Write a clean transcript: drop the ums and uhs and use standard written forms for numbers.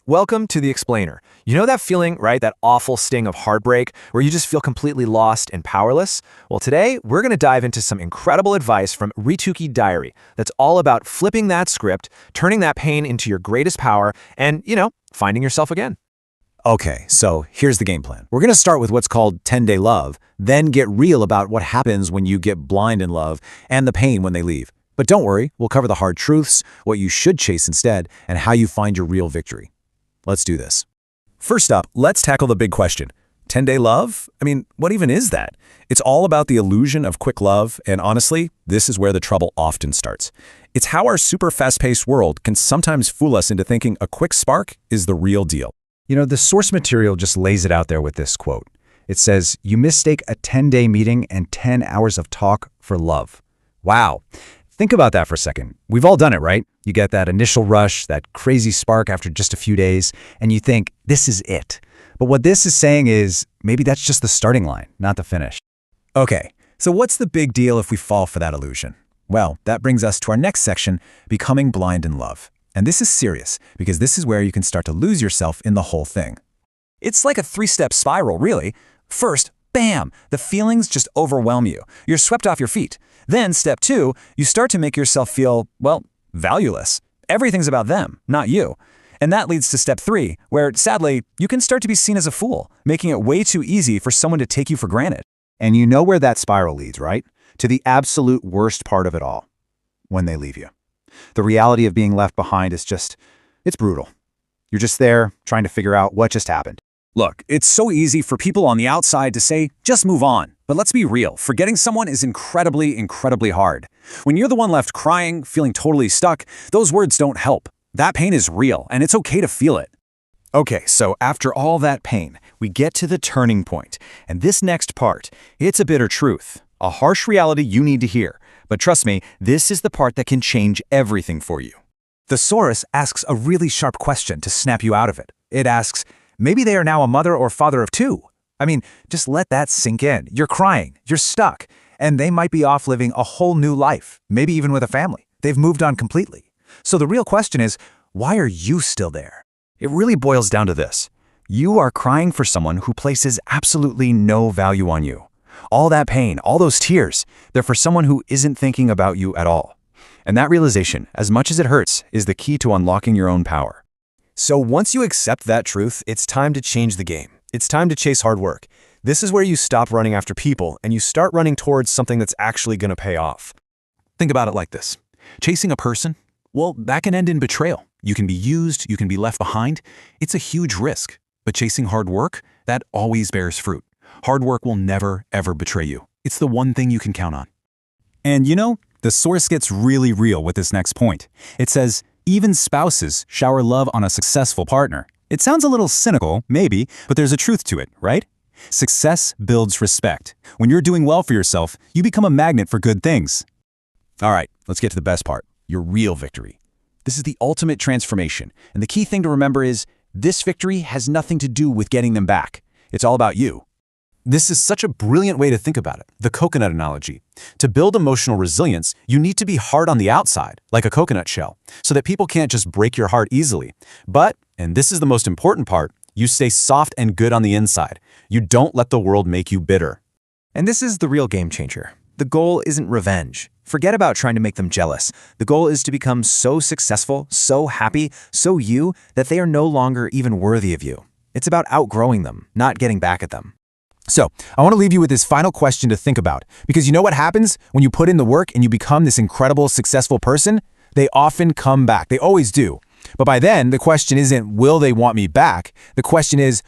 Welcome to The Explainer. You know that feeling, right? That awful sting of heartbreak where you just feel completely lost and powerless? Well, today we're going to dive into some incredible advice from Rituki Diary that's all about flipping that script, turning that pain into your greatest power, and, finding yourself again. Okay, so here's the game plan. We're going to start with what's called 10-day love, then get real about what happens when you get blind in love and the pain when they leave. But don't worry, we'll cover the hard truths, what you should chase instead, and how you find your real victory. Let's do this. First up, let's tackle the big question. 10-day love? What even is that? It's all about the illusion of quick love, and honestly, this is where the trouble often starts. It's how our super fast-paced world can sometimes fool us into thinking a quick spark is the real deal. The source material just lays it out there with this quote. It says, "You mistake a 10-day meeting and 10 hours of talk for love." Wow. Think about that for a second. We've all done it, right? You get that initial rush, that crazy spark after just a few days, and you think, this is it. But what this is saying is, maybe that's just the starting line, not the finish. Okay, so what's the big deal if we fall for that illusion? Well, that brings us to our next section, becoming blind in love. And this is serious, because this is where you can start to lose yourself in the whole thing. It's like a three-step spiral, really. First, bam, the feelings just overwhelm you. You're swept off your feet. Then, step two, you start to make yourself feel, valueless. Everything's about them, not you. And that leads to step three, where, sadly, you can start to be seen as a fool, making it way too easy for someone to take you for granted. And you know where that spiral leads, right? To the absolute worst part of it all, when they leave you. The reality of being left behind is it's brutal. You're just there trying to figure out what just happened. Look, it's so easy for people on the outside to say, just move on. But let's be real, forgetting someone is incredibly, incredibly hard. When you're the one left crying, feeling totally stuck, those words don't help. That pain is real, and it's okay to feel it. Okay, so after all that pain, we get to the turning point. And this next part, it's a bitter truth, a harsh reality you need to hear. But trust me, this is the part that can change everything for you. The source asks a really sharp question to snap you out of it. It asks, maybe they are now a mother or father of two. Just let that sink in. You're crying, you're stuck, and they might be off living a whole new life, maybe even with a family. They've moved on completely. So the real question is, why are you still there? It really boils down to this. You are crying for someone who places absolutely no value on you. All that pain, all those tears, they're for someone who isn't thinking about you at all. And that realization, as much as it hurts, is the key to unlocking your own power. So once you accept that truth, it's time to change the game. It's time to chase hard work. This is where you stop running after people and you start running towards something that's actually going to pay off. Think about it like this. Chasing a person, that can end in betrayal. You can be used, you can be left behind. It's a huge risk. But chasing hard work, that always bears fruit. Hard work will never, ever betray you. It's the one thing you can count on. And the source gets really real with this next point. It says, even spouses shower love on a successful partner. It sounds a little cynical, maybe, but there's a truth to it, right? Success builds respect. When you're doing well for yourself, you become a magnet for good things. All right, let's get to the best part, your real victory. This is the ultimate transformation, and the key thing to remember is this victory has nothing to do with getting them back. It's all about you. This is such a brilliant way to think about it, the coconut analogy. To build emotional resilience, you need to be hard on the outside, like a coconut shell, so that people can't just break your heart easily. But, and this is the most important part, you stay soft and good on the inside. You don't let the world make you bitter. And this is the real game changer. The goal isn't revenge. Forget about trying to make them jealous. The goal is to become so successful, so happy, so you, that they are no longer even worthy of you. It's about outgrowing them, not getting back at them. So, I want to leave you with this final question to think about, because you know what happens when you put in the work and you become this incredible, successful person? They often come back. They always do. But by then, the question isn't, will they want me back? The question is,